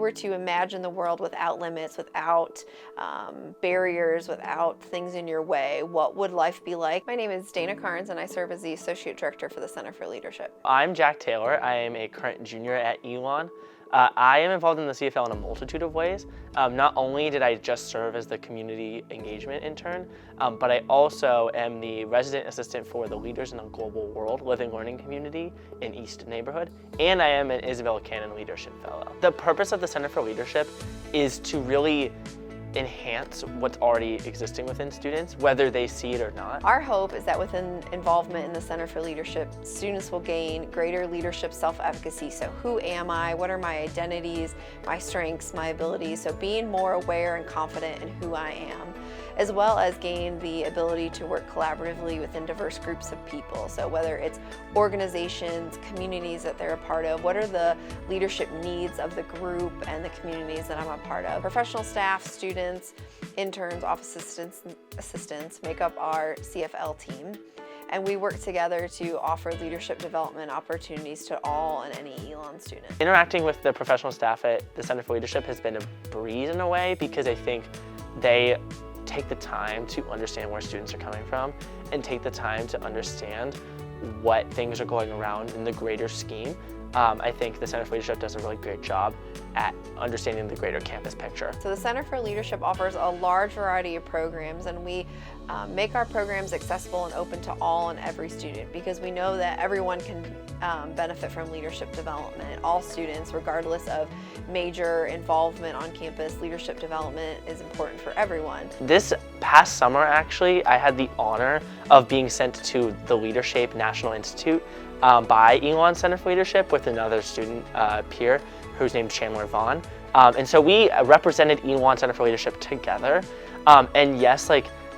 were to imagine the world without limits, without barriers, without things in your way, what would life be like? My name is Dana Carnes, and I serve as the Associate Director for the Center for Leadership. I'm Jack Taylor. I am a current junior at Elon. I am involved in the CFL in a multitude of ways. Not only did I just serve as the community engagement intern, but I also am the resident assistant for the Leaders in a Global World Living Learning Community in East Neighborhood, and I am an Isabella Cannon Leadership Fellow. The purpose of the Center for Leadership is to really enhance what's already existing within students, whether they see it or not. Our hope is that within involvement in the Center for Leadership, students will gain greater leadership self-efficacy. So who am I? What are my identities, my strengths, my abilities? So being more aware and confident in who I am, as well as gain the ability to work collaboratively within diverse groups of people. So whether it's organizations, communities that they're a part of, what are the leadership needs of the group and the communities that I'm a part of? Professional staff, students, interns, office assistants make up our CFL team. And we work together to offer leadership development opportunities to all and any Elon student. Interacting with the professional staff at the Center for Leadership has been a breeze in a way, because I think they take the time to understand where students are coming from and take the time to understand what things are going around in the greater scheme. I think the Center for Leadership does a really great job at understanding the greater campus picture. So the Center for Leadership offers a large variety of programs, and we make our programs accessible and open to all and every student, because we know that everyone can benefit from leadership development. All students, regardless of major involvement on campus, leadership development is important for everyone. This past summer, actually, I had the honor of being sent to the Leadership National Institute by Elon Center for Leadership with another student peer who's named Chandler Vaughn. And so we represented Elon Center for Leadership together. And yes,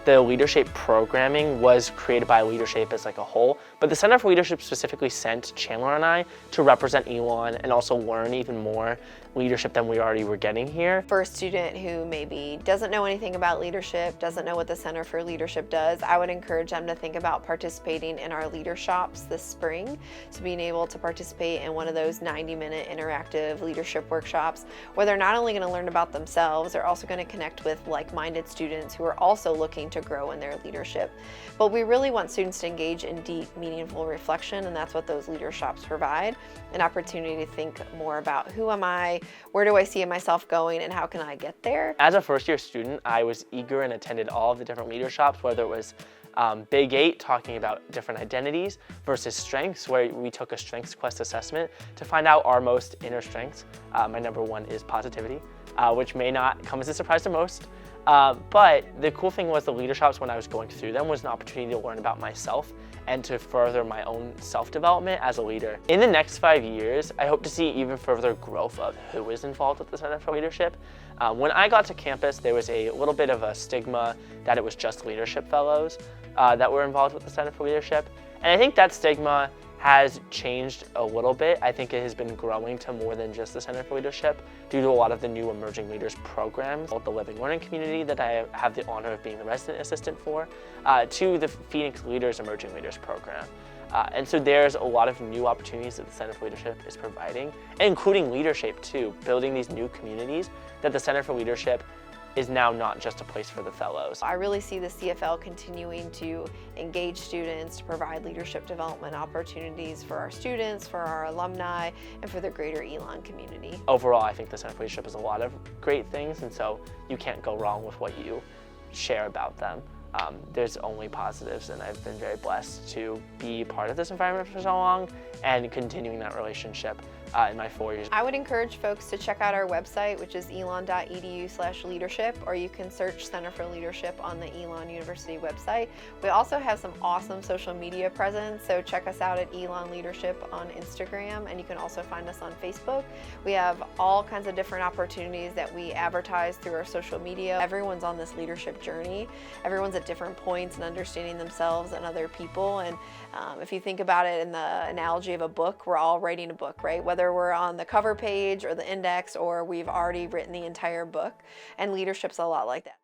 the leadership programming was created by Leadership as a whole, but the Center for Leadership specifically sent Chandler and I to represent Elon and also learn even more leadership than we already were getting here. For a student who maybe doesn't know anything about leadership, doesn't know what the Center for Leadership does, I would encourage them to think about participating in our leader shops this spring. So being able to participate in one of those 90-minute interactive leadership workshops, where they're not only going to learn about themselves, they're also going to connect with like-minded students who are also looking to grow in their leadership. But we really want students to engage in deep, meaningful reflection, and that's what those leader shops provide, an opportunity to think more about who am I, where do I see myself going, and how can I get there? As a first-year student, I was eager and attended all of the different leader shops, whether it was Big 8, talking about different identities, versus strengths, where we took a strengths quest assessment to find out our most inner strengths. My number one is positivity, which may not come as a surprise to most. But the cool thing was the leader shops, when I was going through them, was an opportunity to learn about myself and to further my own self-development as a leader. In the next 5 years, I hope to see even further growth of who is involved with the Center for Leadership. When I got to campus, there was a little bit of a stigma that it was just leadership fellows that were involved with the Center for Leadership. And I think that stigma has changed a little bit. I think it has been growing to more than just the Center for Leadership due to a lot of the new emerging leaders programs, the Living Learning Community that I have the honor of being the resident assistant for, to the Phoenix Leaders Emerging Leaders program. And so there's a lot of new opportunities that the Center for Leadership is providing, including leadership too, building these new communities that the Center for Leadership is now not just a place for the fellows. I really see the CFL continuing to engage students, to provide leadership development opportunities for our students, for our alumni, and for the greater Elon community. Overall, I think the Center for Leadership has a lot of great things, and so you can't go wrong with what you share about them. There's only positives, and I've been very blessed to be part of this environment for so long and continuing that relationship in my 4 years. I would encourage folks to check out our website, which is elon.edu/leadership, or you can search Center for Leadership on the Elon University website. We also have some awesome social media presence, so check us out at Elon Leadership on Instagram, and you can also find us on Facebook. We have all kinds of different opportunities that we advertise through our social media. Everyone's on this leadership journey. Everyone's at different points in understanding themselves and other people, and if you think about it in the analogy of a book, we're all writing a book, right? Whether we're on the cover page or the index, or we've already written the entire book, and leadership's a lot like that.